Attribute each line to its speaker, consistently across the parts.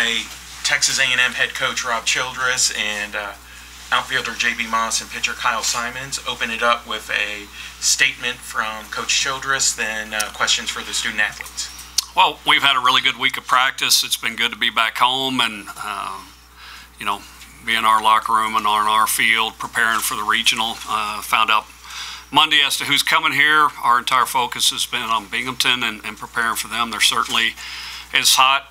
Speaker 1: by Texas A&M head coach Rob Childress and outfielder J.B. Moss and pitcher Kyle Simonds. Open it up with a statement from Coach Childress, then questions for the student athletes.
Speaker 2: Well, we've had a really good week of practice. It's been good to be back home and, be in our locker room and on our field preparing for the regional. Found out Monday as to who's coming here. Our entire focus has been on Binghamton and preparing for them. They're certainly as hot,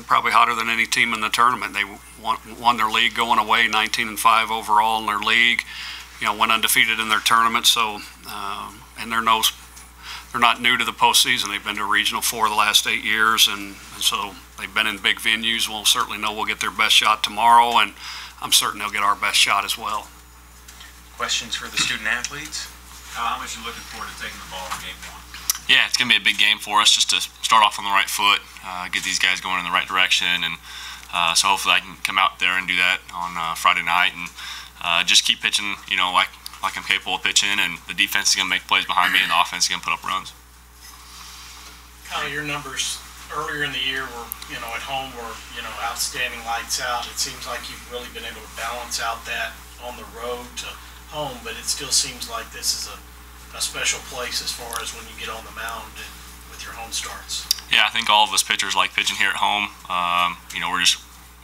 Speaker 2: probably hotter than any team in the tournament. They won their league going away, 19-5 overall in their league. Went undefeated in their tournament. So, and they're not new to the postseason. They've been to Regional 4 the last 8 years, and so they've been in big venues. We'll certainly know we'll get their best shot tomorrow, and I'm certain they'll get our best shot as well.
Speaker 1: Questions for the student athletes?
Speaker 3: How much are you looking forward to taking the ball in game one?
Speaker 4: Yeah, it's going to be a big game for us just to start off on the right foot, get these guys going in the right direction, and so hopefully I can come out there and do that on Friday night and just keep pitching, like I'm capable of pitching, and the defense is going to make plays behind me and the offense is going to put up runs.
Speaker 5: Kyle, your numbers earlier in the year were, at home were, outstanding, lights out. It seems like you've really been able to balance out that on the road to home, but it still seems like this is a special place as far as when you get on the mound and with your home starts. Yeah,
Speaker 4: I think all of us pitchers like pitching here at home.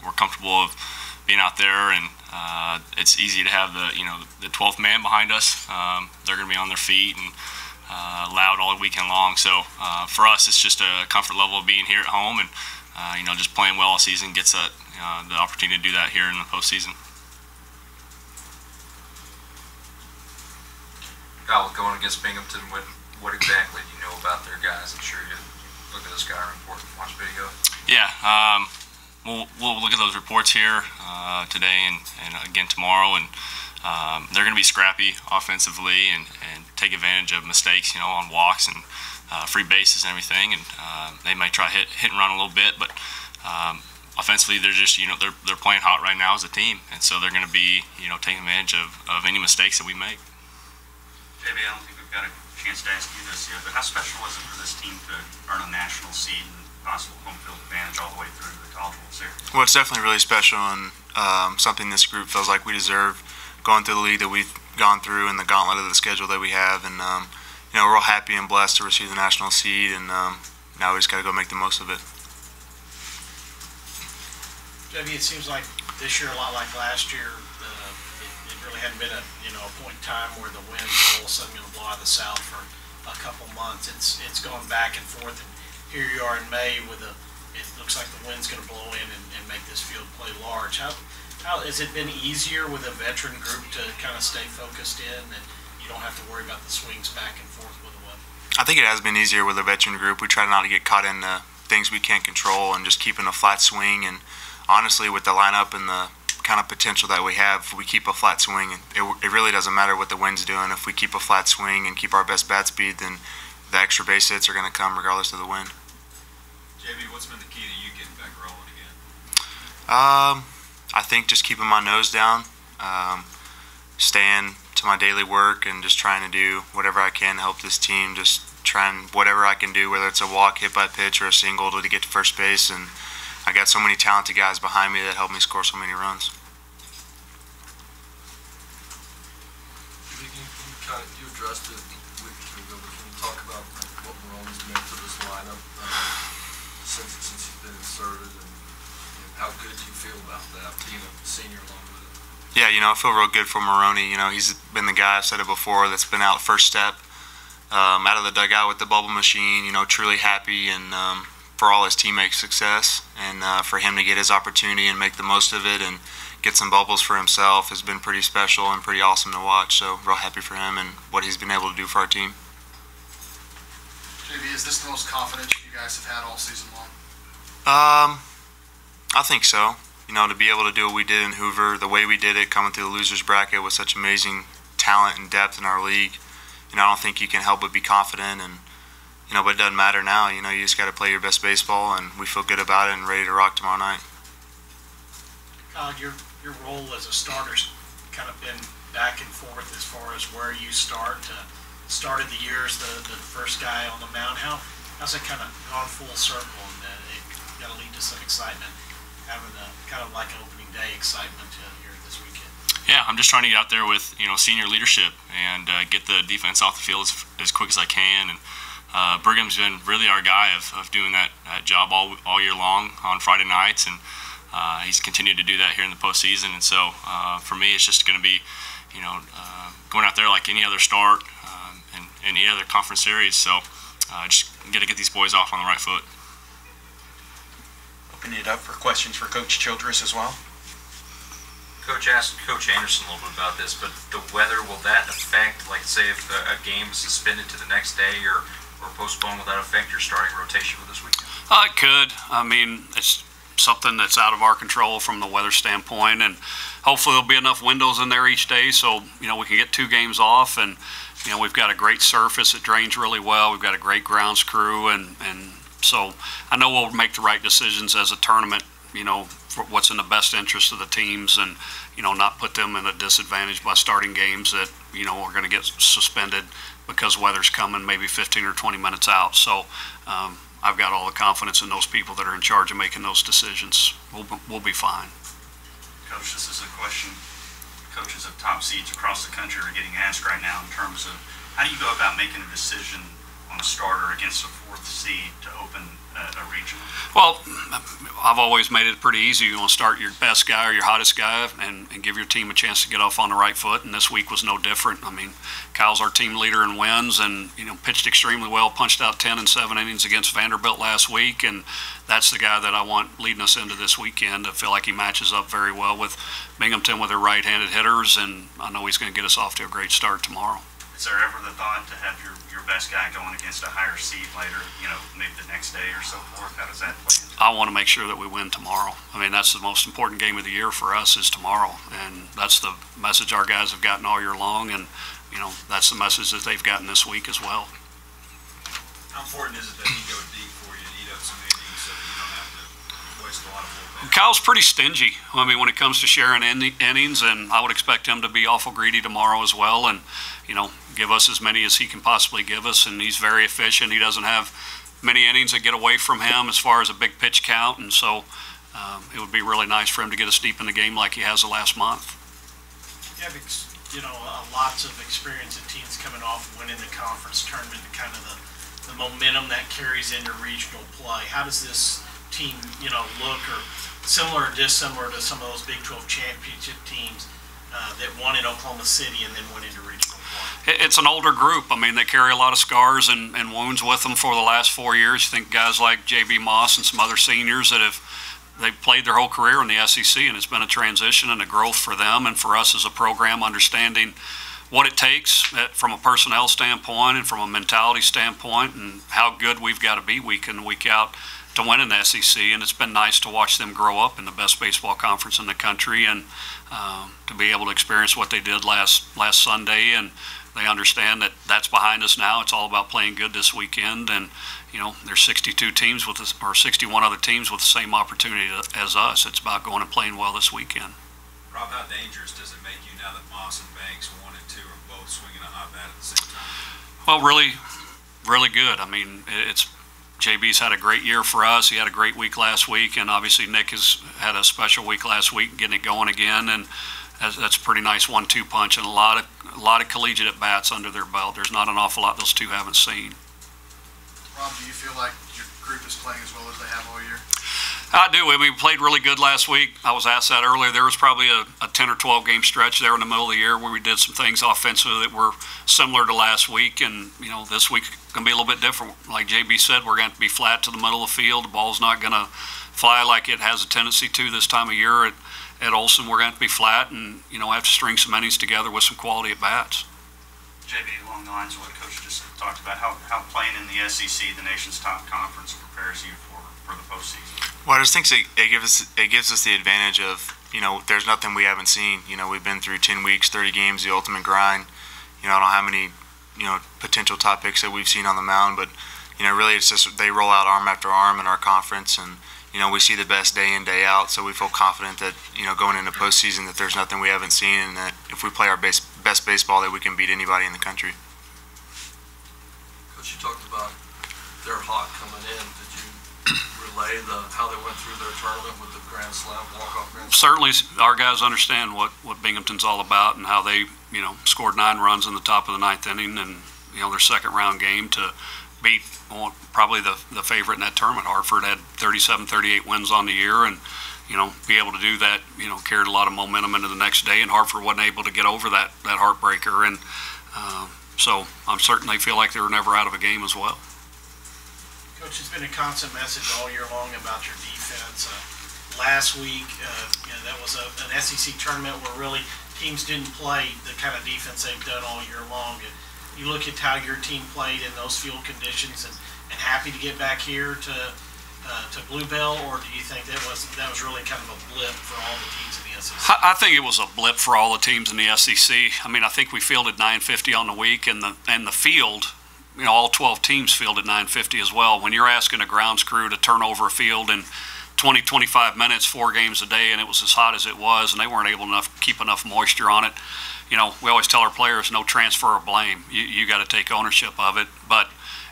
Speaker 4: We're comfortable of being out there, and it's easy to have the 12th man behind us. They're going to be on their feet and loud all weekend long. So for us, it's just a comfort level of being here at home, and just playing well all season gets the opportunity to do that here in the postseason.
Speaker 3: Kyle, going against Binghamton, what exactly do you know about their guys? I'm sure you look at the Scouting report and watch video.
Speaker 4: Yeah, we'll look at those reports here today and again tomorrow, and they're going to be scrappy offensively and take advantage of mistakes, on walks and free bases and everything, and they might try hit and run a little bit, but offensively they're just they're playing hot right now as a team, and so they're going to be taking advantage of any mistakes that we make.
Speaker 6: JB, I don't think we've got a chance to ask you this yet, but how special was it for this team to earn a national seed and possible home field advantage all the way through to the College World Series?
Speaker 7: Well, it's definitely really special, and something this group feels like we deserve, going through the league that we've gone through and the gauntlet of the schedule that we have, and we're all happy and blessed to receive the national seed, and now we just got to go make the most of it.
Speaker 5: JB, it seems like this year, a lot like last year, it really hadn't been a point in time where the wind all of a sudden going to blow out of the south for a couple months. It's gone back and forth, and here you are in May with it looks like the wind's going to blow in and make this field play large. How has it been easier with a veteran group to kind of stay focused in, and you don't have to worry about the swings back and forth with the weather?
Speaker 7: I think it has been easier with a veteran group. We try not to get caught in things we can't control and just keeping a flat swing, and honestly with the lineup and the kind of potential that we have, we keep a flat swing. It really doesn't matter what the wind's doing. If we keep a flat swing and keep our best bat speed, then the extra base hits are going to come regardless of the wind.
Speaker 3: JB, what's been the key to you getting back rolling again?
Speaker 7: I think just keeping my nose down, staying to my daily work, and just trying to do whatever I can to help this team. Just trying whatever I can do, whether it's a walk, hit by pitch, or a single to get to first base. And I got so many talented guys behind me that help me score so many runs.
Speaker 8: You addressed it a week or two ago, but can you talk about what Maroney's meant for this lineup since he's been inserted, and how good do you feel about that, being a senior along with it?
Speaker 7: Yeah, I feel real good for Maroney. He's been the guy, I've said it before, that's been out first step, out of the dugout with the bubble machine, truly happy, and for all his teammates' success, and for him to get his opportunity and make the most of it and get some bubbles for himself has been pretty special and pretty awesome to watch. So real happy for him and what he's been able to do for our team.
Speaker 9: JB, is this the most confidence you guys have had all season long?
Speaker 7: I think so. To be able to do what we did in Hoover, the way we did it, coming through the losers bracket with such amazing talent and depth in our league, I don't think you can help but be confident, and but it doesn't matter now. You just got to play your best baseball, and we feel good about it and ready to rock tomorrow night.
Speaker 5: Your role as a starter's kind of been back and forth as far as where you start. Started the year as the first guy on the mound. How's it kind of gone full circle, and it got to lead to some excitement having a kind of like an opening day excitement here this weekend?
Speaker 4: Yeah, I'm just trying to get out there with senior leadership and get the defense off the field as quick as I can. And Brigham's been really our guy of doing that job all year long on Friday nights, and he's continued to do that here in the postseason. And so for me, it's just going to be going out there like any other start in any other conference series. So just got to get these boys off on the right foot.
Speaker 1: Open it up for questions for Coach Childress as well.
Speaker 3: Coach asked Coach Anderson a little bit about this, but the weather, will that affect, like say if a game is suspended to the next day or postponed, will that affect your starting rotation for this weekend?
Speaker 2: It could. I mean, it's something that's out of our control from the weather standpoint, and hopefully there'll be enough windows in there each day so we can get 2 games off. And we've got a great surface, it drains really well, we've got a great grounds crew, and so I know we'll make the right decisions as a tournament, for what's in the best interest of the teams, and not put them in a disadvantage by starting games that are going to get suspended because weather's coming maybe 15 or 20 minutes out. So I've got all the confidence in those people that are in charge of making those decisions. We'll be fine.
Speaker 6: Coach, this is a question coaches of top seeds across the country are getting asked right now in terms of how do you go about making a decision on a starter against a 4th seed to open a regional?
Speaker 2: Well, I've always made it pretty easy. You want to start your best guy or your hottest guy and give your team a chance to get off on the right foot, and this week was no different. I mean, Kyle's our team leader in wins and, pitched extremely well, punched out 10 in 7 innings against Vanderbilt last week, and that's the guy that I want leading us into this weekend. I feel like he matches up very well with Binghamton with their right-handed hitters, and I know he's going to get us off to a great start tomorrow.
Speaker 6: Is there ever the thought to have your best guy going against a higher seed later, maybe the next day or so forth? How does that play into it?
Speaker 2: I want to make sure that we win tomorrow. I mean, that's the most important game of the year for us is tomorrow, and that's the message our guys have gotten all year long, and that's the message that they've gotten this week as well.
Speaker 10: How important is it that he go deep for you and eat up some innings so that you don't have to waste a lot of bullpen?
Speaker 2: Kyle's pretty stingy. I mean, when it comes to sharing innings, and I would expect him to be awful greedy tomorrow as well, and give us as many as he can possibly give us. And he's very efficient. He doesn't have many innings that get away from him as far as a big pitch count, and so it would be really nice for him to get us deep in the game like he has the last month.
Speaker 5: Yeah, because lots of experience in teams coming off winning the conference tournament, kind of the momentum that carries into regional play. How does this team, look, or similar or dissimilar to some of those Big 12 championship teams that won in Oklahoma City and then went into regional play?
Speaker 2: It's an older group. I mean, they carry a lot of scars and wounds with them for the last 4 years. You think guys like J.B. Moss and some other seniors that they've played their whole career in the SEC, and it's been a transition and a growth for them and for us as a program, understanding what it takes from a personnel standpoint and from a mentality standpoint, and how good we've got to be week in and week out to win in the SEC. And it's been nice to watch them grow up in the best baseball conference in the country, and to be able to experience what they did last Sunday. And they understand that that's behind us now. It's all about playing good this weekend. And there's 62 teams or 61 other teams with the same opportunity as us. It's about going and playing well this weekend.
Speaker 10: Rob, how dangerous does it make you now that Moss and Banks 1 and 2 are both swinging a hot bat at the same time?
Speaker 2: Well, really, really good. I mean, JB's had a great year for us. He had a great week last week, and obviously Nick has had a special week last week, getting it going again, and that's a pretty nice 1-2 punch and a lot of collegiate at bats under their belt. There's not an awful lot those two haven't seen.
Speaker 9: Rob, do you feel like your group is playing as well as they have all year?
Speaker 2: I do. We played really good last week. I was asked that earlier. There was probably a 10 or 12 game stretch there in the middle of the year where we did some things offensively that were similar to last week, and this week going to be a little bit different. Like JB said, we're going to be flat to the middle of the field. The ball's not going to fly like it has a tendency to this time of year at Olson. We're going to be flat and have to string some innings together with some quality at bats.
Speaker 6: JB, along the lines of what Coach just talked about, how playing in the SEC, the nation's top conference, prepares you for the postseason?
Speaker 7: Well, I just think it gives us the advantage of, there's nothing we haven't seen. We've been through 10 weeks, 30 games, the ultimate grind. I don't know how many, potential top picks that we've seen on the mound, but, really it's just they roll out arm after arm in our conference, and, we see the best day in, day out, so we feel confident that, going into postseason that there's nothing we haven't seen, and that if we play our best baseball that we can beat anybody in the country.
Speaker 8: Coach, you talked about they're hot coming in. Did you relay relay how they went through their tournament with the Grand Slam, walk-off Grand Slam?
Speaker 2: Certainly, our guys understand what Binghamton's all about and how they, scored 9 runs in the top of the 9th inning and, their second round game to beat probably the favorite in that tournament. Hartford had 37, 38 wins on the year, and, be able to do that, carried a lot of momentum into the next day, and Hartford wasn't able to get over that heartbreaker. And so I certainly feel like they were never out of a game as well.
Speaker 5: Coach, it's been a constant message all year long about your defense. Last week, that was an SEC tournament where really teams didn't play the kind of defense they've done all year long. And you look at how your team played in those field conditions, and happy to get back here to Bluebell, or do you think that was really kind of a blip for all the teams in the SEC?
Speaker 2: I think it was a blip for all the teams in the SEC. I mean, I think we fielded 950 on the week, and the field, all 12 teams fielded 950 as well. When you're asking a grounds crew to turn over a field in 20, 25 minutes, 4 games a day, and it was as hot as it was, and they weren't able to keep enough moisture on it. We always tell our players, no transfer of blame. You got to take ownership of it. But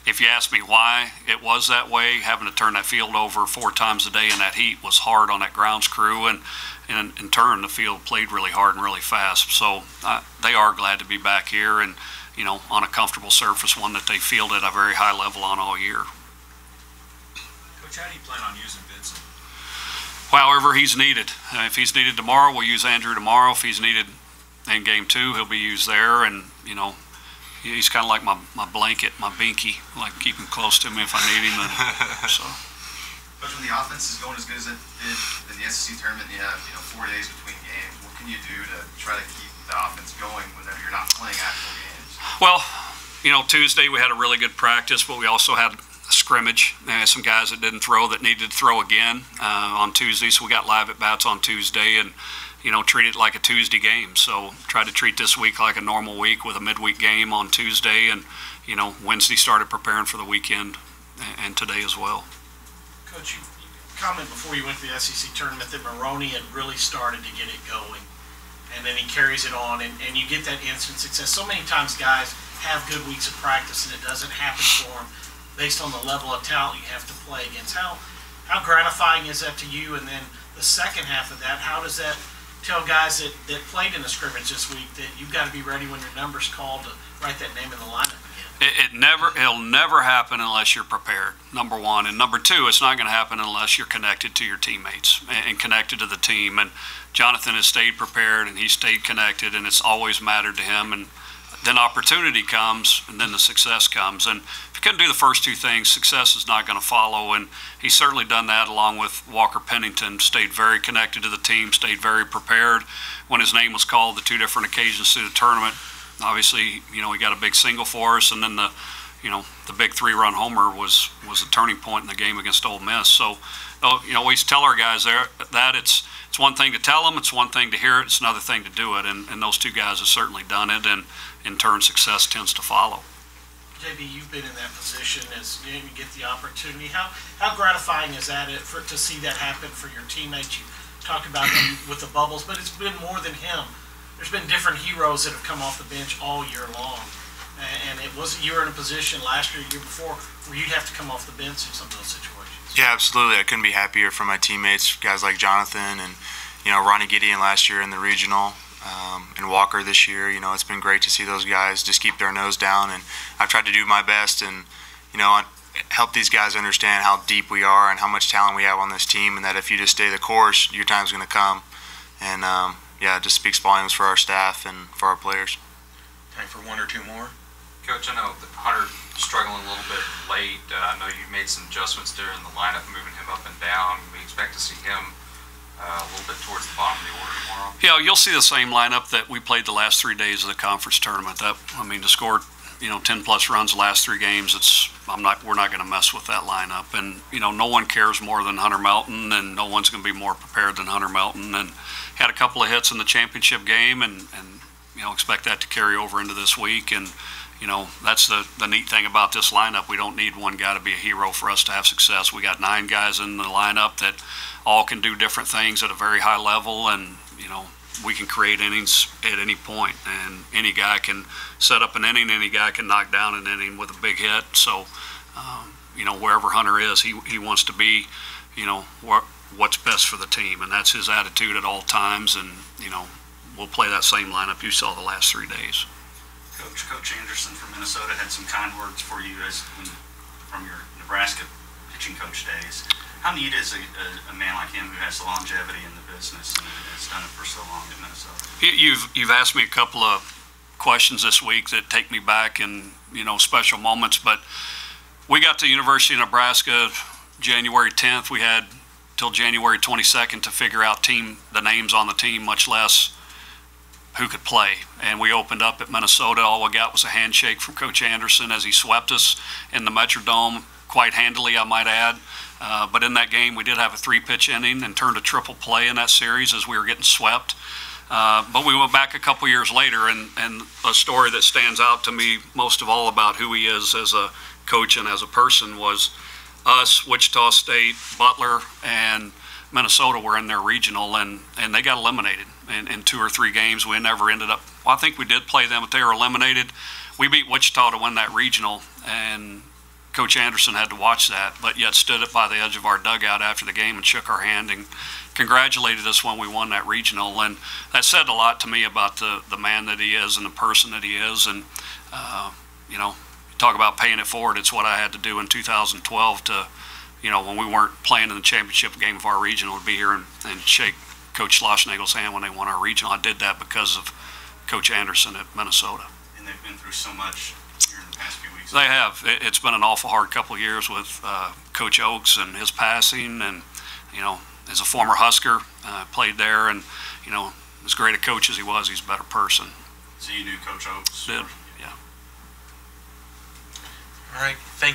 Speaker 2: if you ask me why it was that way, having to turn that field over 4 times a day in that heat was hard on that grounds crew, and in turn the field played really hard and really fast. So they are glad to be back here and, on a comfortable surface, one that they fielded at a very high level on all year.
Speaker 10: Coach, how do you plan on using Vincent?
Speaker 2: However he's needed. If he's needed tomorrow, we'll use Andrew tomorrow. If he's needed in game 2, he'll be used there, and, he's kind of like my blanket, my binky, like keep him close to me if I need him. So.
Speaker 10: But when the offense is going as good as it did in the SEC tournament, you have 4 days between games. What can you do to try to keep the offense going whenever you're not playing actual games?
Speaker 2: Well, Tuesday we had a really good practice, but we also had a scrimmage. Some guys that didn't throw that needed to throw again on Tuesday, so we got live at bats on Tuesday and. Treat it like a Tuesday game. So try to treat this week like a normal week with a midweek game on Tuesday, and Wednesday started preparing for the weekend, and today as well.
Speaker 5: Coach, you commented before you went to the SEC tournament that Maroney had really started to get it going, and then he carries it on, and you get that instant success. So many times guys have good weeks of practice and it doesn't happen for them based on the level of talent you have to play against. How gratifying is that to you? And then the second half of that, how does that tell guys that played in the scrimmage this week that you've got to be ready when your number's called to write that name in the lineup again?
Speaker 2: It'll never happen unless you're prepared, number one. And number two, it's not going to happen unless you're connected to your teammates and connected to the team. And Jonathan has stayed prepared and he stayed connected, and it's always mattered to him. And then opportunity comes, and then the success comes. And if you couldn't do the first 2 things, success is not going to follow. And he's certainly done that along with Walker Pennington, stayed very connected to the team, stayed very prepared. When his name was called the 2 different occasions through the tournament, obviously, he got a big single for us, and then the big 3-run homer was a turning point in the game against Ole Miss. So, we always tell our guys there that it's one thing to tell them, it's one thing to hear it, it's another thing to do it, and those 2 guys have certainly done it, and in turn, success tends to follow.
Speaker 5: JB, you've been in that position as you get the opportunity. How gratifying is that to see that happen for your teammates? You talked about him with the bubbles, but it's been more than him. There's been different heroes that have come off the bench all year long, and you were in a position last year, year before, where you'd have to come off the bench in some of those situations.
Speaker 7: Yeah, absolutely. I couldn't be happier for my teammates, guys like Jonathan and Ronnie Gideon last year in the regional. And Walker this year. It's been great to see those guys just keep their nose down, and I've tried to do my best and help these guys understand how deep we are and how much talent we have on this team, and that if you just stay the course, your time's going to come. And it just speaks volumes for our staff and for our players.
Speaker 1: Time for 1 or 2 more.
Speaker 3: Coach, I know that Hunter struggling a little bit late. I know you made some adjustments there in the lineup, moving him up and down. We expect to see him a little bit towards the bottom of the order tomorrow.
Speaker 2: Yeah, you'll see the same lineup that we played the last 3 days of the conference tournament. To score 10+ runs the last 3 games, we're not going to mess with that lineup. And no one cares more than Hunter Melton, and no one's going to be more prepared than Hunter Melton. And had a couple of hits in the championship game, and expect that to carry over into this week. And that's the neat thing about this lineup. We don't need one guy to be a hero for us to have success. We got 9 guys in the lineup that all can do different things at a very high level, and we can create innings at any point, and any guy can set up an inning, any guy can knock down an inning with a big hit. So wherever Hunter is, he wants to be what's best for the team, and that's his attitude at all times. And we'll play that same lineup you saw the last 3 days.
Speaker 6: Coach Anderson from Minnesota had some kind words for you from your Nebraska pitching coach days. How neat is a man like him who has the longevity in the business and has done it for so long at Minnesota?
Speaker 2: You've asked me a couple of questions this week that take me back in special moments, but we got to University of Nebraska January 10th. We had till January 22nd to figure out the names on the team, much less who could play. And we opened up at Minnesota. All we got was a handshake from Coach Anderson as he swept us in the Metrodome quite handily, I might add. But in that game, we did have a 3-pitch inning and turned a triple play in that series as we were getting swept. But we went back a couple years later, and a story that stands out to me most of all about who he is as a coach and as a person was us, Wichita State, Butler, and Minnesota were in their regional, and they got eliminated in 2 or 3 games. We never ended up, well, I think we did play them, but they were eliminated. We beat Wichita to win that regional, and Coach Anderson had to watch that, but yet stood up by the edge of our dugout after the game and shook our hand and congratulated us when we won that regional. And that said a lot to me about the man that he is and the person that he is. And talk about paying it forward. It's what I had to do in 2012 to, when we weren't playing in the championship game of our regional, to be here and shake Coach Schlossnagel's hand when they won our regional. I did that because of Coach Anderson at Minnesota.
Speaker 6: And they've been through so much here in the past few weeks.
Speaker 2: They have. It's been an awful hard couple of years with Coach Oakes and his passing, and as a former Husker, played there, and as great a coach as he was, he's a better person.
Speaker 6: So you knew Coach Oakes?
Speaker 2: Did. Yeah.
Speaker 1: All right. Thank